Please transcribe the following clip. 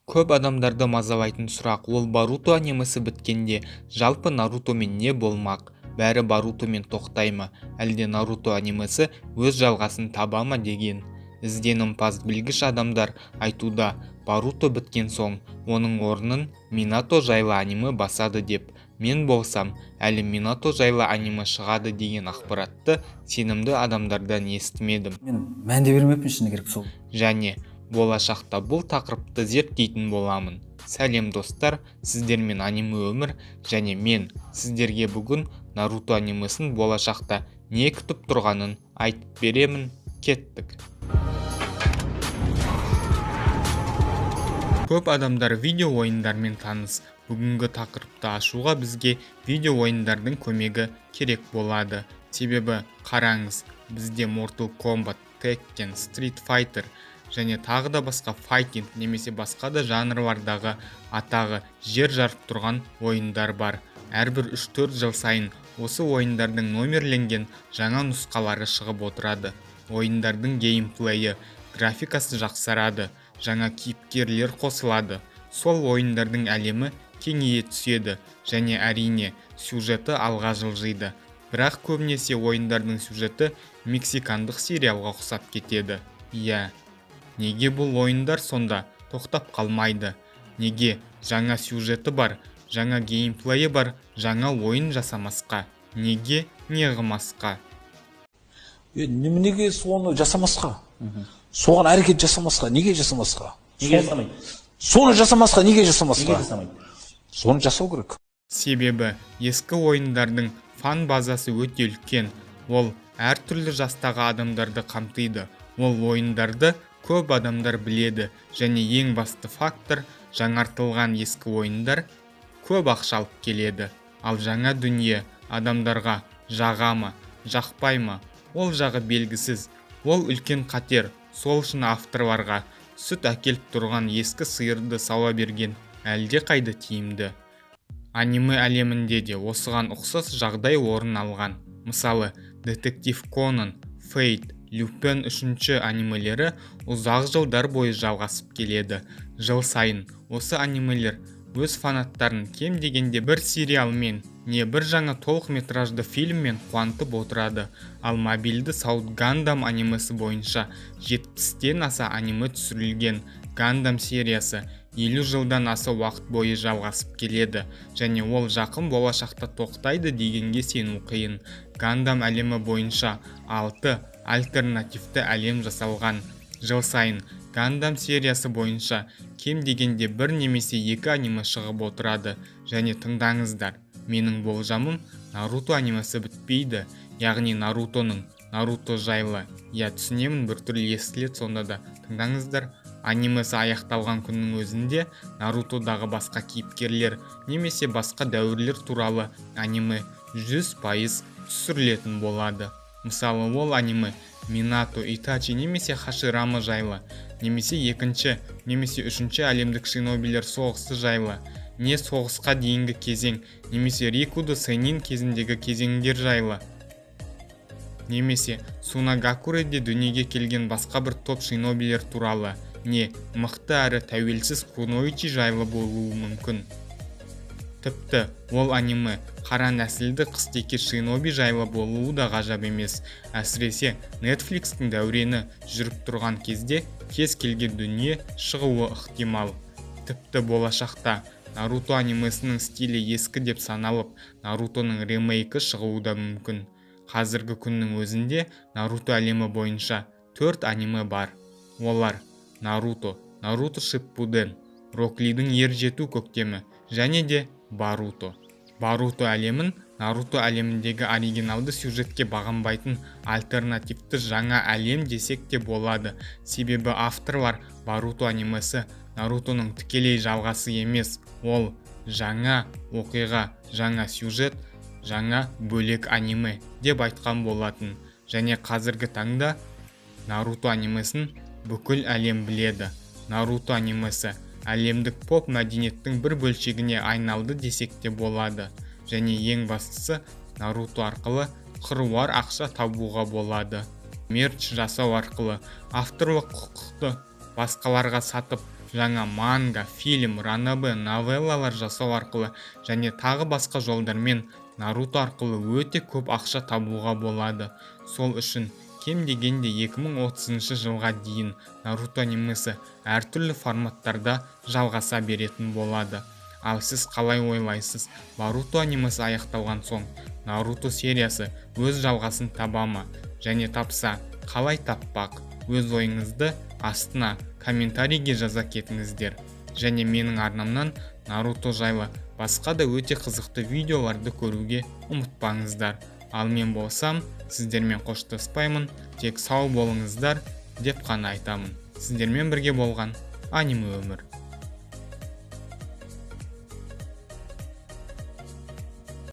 Көп адамдарды мазалайтын сұрақ, ол Боруто анимесі біткенде жалпы Нарутомен не болмақ? Бәрі Борутомен тоқтай ма? Әлде Наруто анимесі өз жалғасын таба ма деген. Ізденімпаз білгіш адамдар айтуда, Боруто біткен соң оның орнын Минато жайлы аниме басады деп. Мен болсам, әлі Минато жайлы аниме шығады деген ақпаратты сенімді адамдардан естімедім. Мен мән де бермеппін шыны керек сол. Және болашақта бұл тақырыпты зерттейтін боламын. Сәлем достар, сіздермен аниме өмір, және мен сіздерге бүгін Наруто анимесін болашақта не күтіп тұрғанын айтып беремін. Кеттік. Көп адамдар видео ойындармен таныс. Бүгінгі тақырыпты ашуға бізге видео ойындардың көмегі керек болады. Себебі қараңыз, бізде Mortal Kombat, Tekken, Street Fighter және тағы да басқа файтинг немесе басқа да жанрлардағы атағы жер жарып тұрған ойындар бар. Әрбір 3-4 жыл сайын осы ойындардың номерленген жаңа нұсқалары шығып отырады. Ойындардың геймплейі, графикасы жақсарады, жаңа кейіпкерлер қосылады. Сол ойындардың әлемі кеңейе түседі және әрине сюжеті алға жылжиды. Бірақ көбінесе ойындардың сюжеті мексикандық сериалға ұқсап кетеді. Иә, неге бұл ойындар сонда тоқтап қалмайды? Неге жаңа сюжеті бар, жаңа геймплейі бар, жаңа ойын жасамасқа? Неге неғымасқа? Неге соны жасамасқа? Соған әрекет жасамасқа? Неге жасамасқа? Неге жасамайды? Соны жасамасқа, неге жасамасқа? Неге жасамайды? Соны жасау керек. Себебі ескі ойындардың фан базасы өте үлкен. Ол әртүрлі жастағы адамдарды қамтиды. Ол ойындарды көп адамдар біледі және ең басты фактор, жаңартылған ескі ойындар көп ақша алып келеді. Ал жаңа дүние адамдарға жаға ма, жақпай ма, ол жағы белгісіз. Ол үлкен қатер. Сол үшін авторларға сүт әкеліп тұрған ескі сиырды сауа берген әлде қайда тиімді. Аниме әлемінде де осыған ұқсас жағдай орын алған. Мысалы, Детектив Конан, Фейт, Люпен 3 анимелері ұзақ жылдар бойы жалғасып келеді. Жыл сайын осы анимелер өз фанаттарын кем дегенде бір сериалмен не бір жаңа толық метражды фильммен қуантып отырады. Ал мобильді Саут Гандам анимесі бойынша 70-тен аса аниме түсірілген. Гандам сериясы 50 жылдан аса уақыт бойы жалғасып келеді және ол жақын болашақта тоқтайды дегенге сену қиын. Гандам әлемі бойынша 6 альтернативті әлем жасалған. Жыл сайын Гандам сериясы бойынша кем дегенде бір немесе 2 аниме шығып отырады. Және тыңдаңыздар, менің болжамым, Наруто анимесі бітпейді. Яғни Нарутоның Наруто жайлы. Я түсінемін, біртүрлі естіледі, сонда да тыңдаңыздар. Анимесі аяқталған күннің өзінде Нарутодағы басқа кейіпкерлер немесе басқа дәуірлер туралы аниме 100% түсірілетін болады. Мысалы, ол аниме Минато, Итачи немесе Хаширама жайлы, немесе 2 немесе 3 әлемдік шинобилер соғысы жайлы, не соғысқа дейінгі кезең, немесе Рикудо Сенин кезіндегі кезеңдер жайлы, немесе Сунагакуреде дүниеге келген басқа бір топ шинобилер туралы, не мықты әрі тәуелсіз Куноичи жайлы болуы мүмкін. Тіпті ол аниме қара нәсілді қыстеке шиноби жайлы болуы да ғажап емес. Әсіресе Netflix-тің дәурені жүріп тұрған кезде кез келген дүние шығуы ықтимал. Тіпті болашақта Наруто анимесінің стилі ескі деп саналып, Нарутоның ремейкі шығуы да мүмкін. Қазіргі күннің өзінде Наруто әлемі бойынша 4 аниме бар. Олар Наруто, Наруто Шиппуден, Рок Лидің ер жету көктемі және де Боруто. Боруто әлемін Наруто әлеміндегі оригиналды сюжетке бағынбайтын альтернативті жаңа әлем десек те болады. Себебі авторлар Боруто анимесі Нарутоның тікелей жалғасы емес. Ол жаңа оқиға, жаңа сюжет, жаңа бөлек аниме деп айтқан болатын. Және қазіргі таңда Наруто анимесін бүкіл әлем біледі. Наруто анимесі әлемдік поп мәдениеттің бір бөлшегіне айналды десек те болады. Және ең бастысы, Наруто арқылы қыруар ақша табуға болады. Мерч жасау арқылы авторлық құқықты басқаларға сатып, жаңа манга, фильм, ранобэ, новеллалар жасау арқылы және тағы басқа жолдармен Наруто арқылы өте көп ақша табуға болады. Сол үшін кем дегенде 2030 жылға дейін Наруто анимесі әртүрлі форматтарда жалғаса беретін болады. Ал сіз қалай ойлайсыз? Боруто анимесі аяқталған соң Наруто сериясы өз жалғасын таба ма? Және тапса, қалай таппақ? Өз ойыңызды астына комментарийге жаза кетіңіздер. Және менің арнамнан Наруто жайлы басқа да өте қызықты видеоларды көруге ұмытпаңыздар. Ал мен болсам, сіздермен қоштаспаймын, тек сау болыңыздар деп қана айтамын. Сіздермен бірге болған аниме өмір.